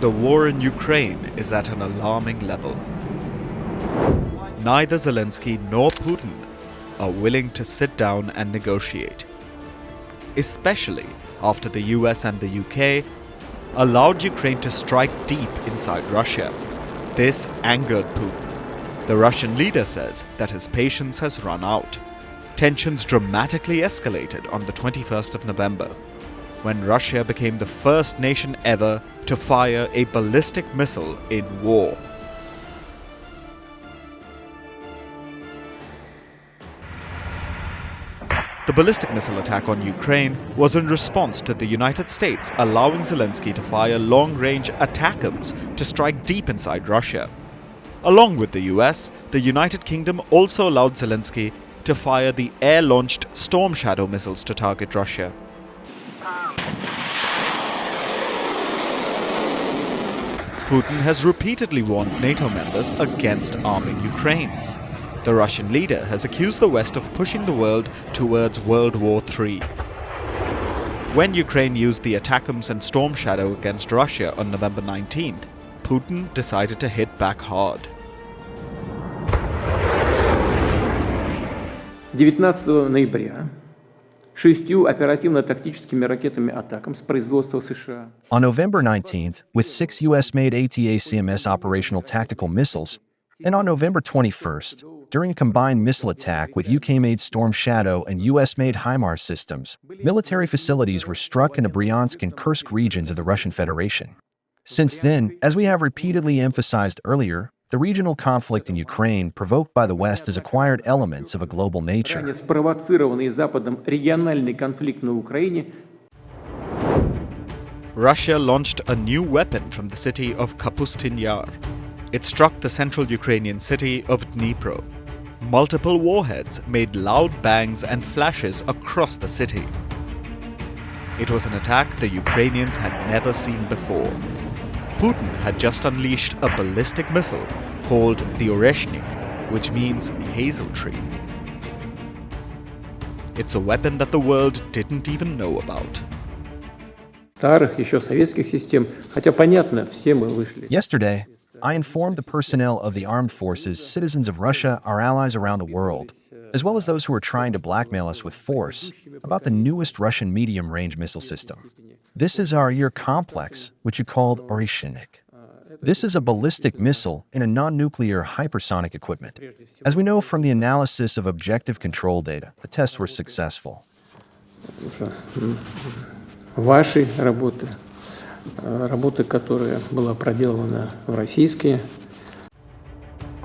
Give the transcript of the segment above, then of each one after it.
The war in Ukraine is at an alarming level. Neither Zelensky nor Putin are willing to sit down and negotiate, especially after the US and the UK allowed Ukraine to strike deep inside Russia. This angered Putin. The Russian leader says that his patience has run out. Tensions dramatically escalated on the 21st of November, when Russia became the first nation ever to fire a ballistic missile in war. The ballistic missile attack on Ukraine was in response to the United States allowing Zelensky to fire long-range ATACMS to strike deep inside Russia. Along with the US, the United Kingdom also allowed Zelensky to fire the air-launched Storm Shado missiles to target Russia. Putin has repeatedly warned NATO members against arming Ukraine. The Russian leader has accused the West of pushing the world towards World War III. When Ukraine used the ATACMS and Storm Shado against Russia on November 19th, Putin decided to hit back hard. 19 ноября 6 оперативно-тактическими ракетами ATACMS производства США. On November 19th, with 6 US-made ATACMS operational tactical missiles, and on November 21st, during a combined missile attack with UK-made Storm Shado and US-made HIMARS systems, military facilities were struck in the Bryansk and Kursk regions of the Russian Federation. Since then, as we have repeatedly emphasized earlier, the regional conflict in Ukraine provoked by the West has acquired elements of a global nature. Russia launched a new weapon from the city of Kapustin Yar. It struck the central Ukrainian city of Dnipro. Multiple warheads made loud bangs and flashes across the city. It was an attack the Ukrainians had never seen before. Putin had just unleashed a ballistic missile called the Oreshnik, which means hazel tree. It's a weapon that the world didn't even know about. Yesterday, I informed the personnel of the armed forces, citizens of Russia, our allies around the world, as well as those who are trying to blackmail us with force, about the newest Russian medium-range missile system. This is our Yar complex, which you called Oreshnik. This is a ballistic missile in a non-nuclear hypersonic equipment. As we know from the analysis of objective control data, the tests were successful.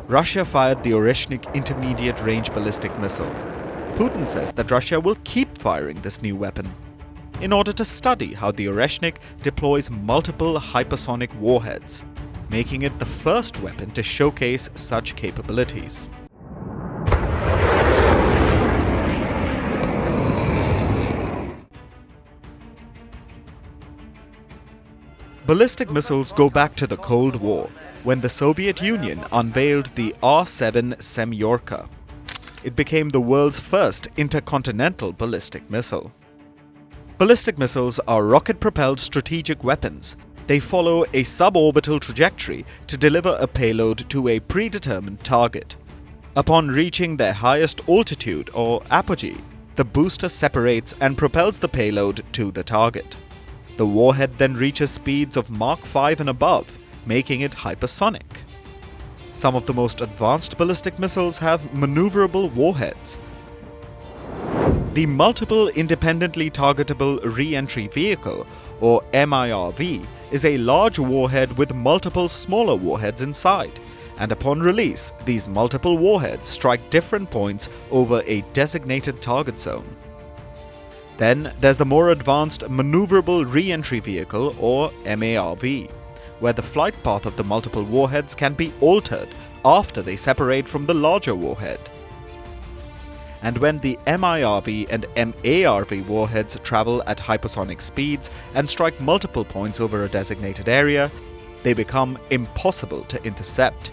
Russia fired the Oreshnik intermediate-range ballistic missile. Putin says that Russia will keep firing this new weapon in order to study how the Oreshnik deploys multiple hypersonic warheads, making it the first weapon to showcase such capabilities. Ballistic missiles go back to the Cold War, when the Soviet Union unveiled the R-7 Semyorka. It became the world's first intercontinental ballistic missile. Ballistic missiles are rocket-propelled strategic weapons. They follow a suborbital trajectory to deliver a payload to a predetermined target. Upon reaching their highest altitude or apogee, the booster separates and propels the payload to the target. The warhead then reaches speeds of Mach 5 and above, making it hypersonic. Some of the most advanced ballistic missiles have maneuverable warheads. The Multiple Independently Targetable Reentry Vehicle, or MIRV, is a large warhead with multiple smaller warheads inside, and upon release, these multiple warheads strike different points over a designated target zone. Then there's the more advanced Maneuverable Reentry Vehicle, or MARV, where the flight path of the multiple warheads can be altered after they separate from the larger warhead. And when the MIRV and MARV warheads travel at hypersonic speeds and strike multiple points over a designated area, they become impossible to intercept,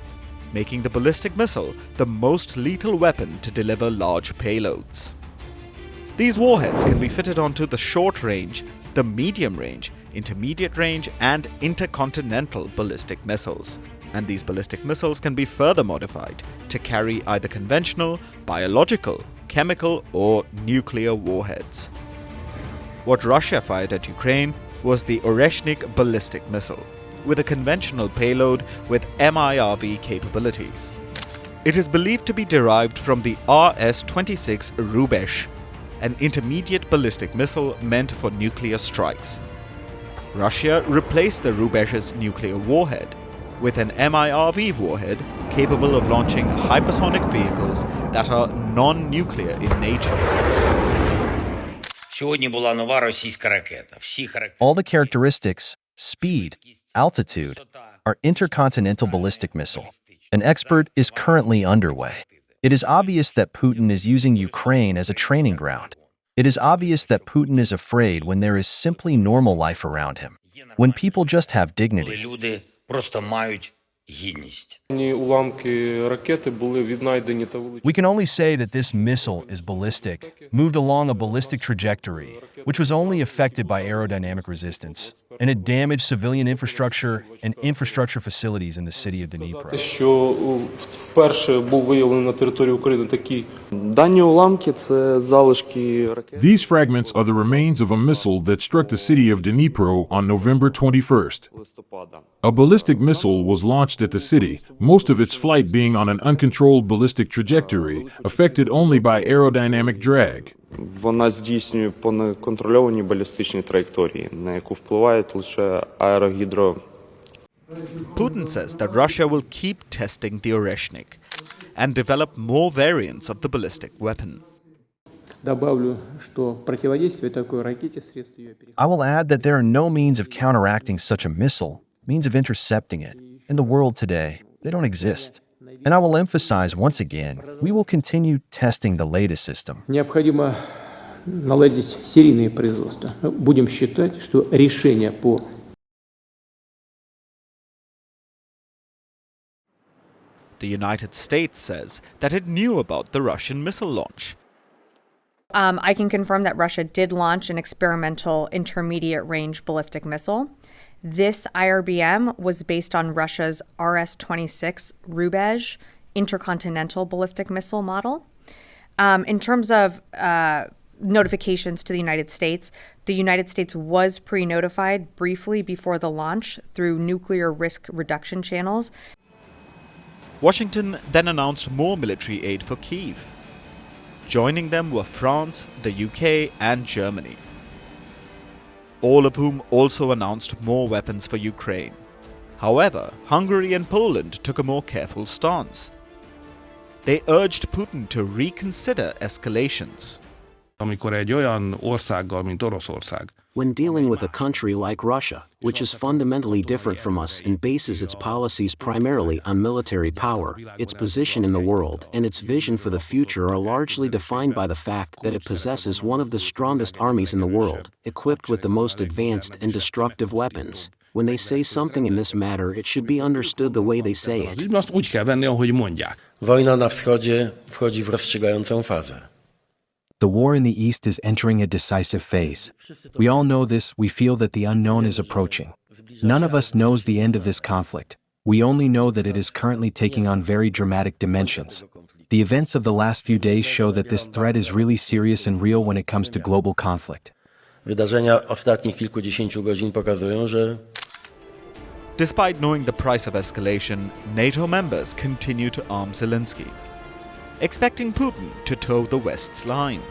making the ballistic missile the most lethal weapon to deliver large payloads. These warheads can be fitted onto the short range, the medium range, intermediate range and intercontinental ballistic missiles. And these ballistic missiles can be further modified to carry either conventional, biological, chemical or nuclear warheads. What Russia fired at Ukraine was the Oreshnik ballistic missile, with a conventional payload with MIRV capabilities. It is believed to be derived from the RS-26 Rubezh, an intermediate ballistic missile meant for nuclear strikes. Russia replaced the Rubezh's nuclear warhead with an MIRV warhead capable of launching hypersonic vehicles that are non-nuclear in nature. All the characteristics, speed, altitude, are intercontinental ballistic missile. An expert is currently underway. It is obvious that Putin is using Ukraine as a training ground. It is obvious that Putin is afraid when there is simply normal life around him, when people just have dignity. We can only say that this missile is ballistic, moved along a ballistic trajectory, which was only affected by aerodynamic resistance, and it damaged civilian infrastructure and infrastructure facilities in the city of Dnipro. These fragments are the remains of a missile that struck the city of Dnipro on November 21st. A ballistic missile was launched at the city, most of its flight being on an uncontrolled ballistic trajectory, affected only by aerodynamic drag. Вона здійснює по неконтрольованій балістичній траєкторії, на яку впливають лише аерогідро. Putin says that Russia will keep testing the Oreshnik and develop more variants of the ballistic weapon. Добавлю, что противодействие такой ракете средств ее I will add that there are no means of counteracting such a missile, means of intercepting it. In the world today, they don't exist. And I will emphasize once again, we will continue testing the latest system. Необходимо наладить серийное производство. Будем считать, что решение по The United States says that it knew about the Russian missile launch. I can confirm that Russia did launch an experimental intermediate-range ballistic missile. This IRBM was based on Russia's RS-26 Rubezh intercontinental ballistic missile model. In terms of notifications to the United States was pre-notified briefly before the launch through nuclear risk reduction channels. Washington then announced more military aid for Kyiv. Joining them were France, the UK and Germany, all of whom also announced more weapons for Ukraine. However, Hungary and Poland took a more careful stance. They urged Putin to reconsider escalations. When dealing with a country like Russia, which is fundamentally different from us and bases its policies primarily on military power, its position in the world and its vision for the future are largely defined by the fact that it possesses one of the strongest armies in the world, equipped with the most advanced and destructive weapons. When they say something in this matter, it should be understood the way they say it. Wojna na wschodzie wchodzi w rozstrzygającą fazę. The war in the East is entering a decisive phase. We all know this, we feel that the unknown is approaching. None of us knows the end of this conflict. We only know that it is currently taking on very dramatic dimensions. The events of the last few days show that this threat is really serious and real when it comes to global conflict. Wydarzenia ostatnich kilkudziesięciu godzin pokazują, że Despite knowing the price of escalation, NATO members continue to arm Zelensky, expecting Putin to toe the West's line.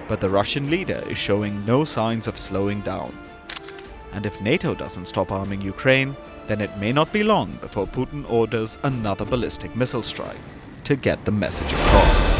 But the Russian leader is showing no signs of slowing down. And if NATO doesn't stop arming Ukraine, then it may not be long before Putin orders another ballistic missile strike to get the message across.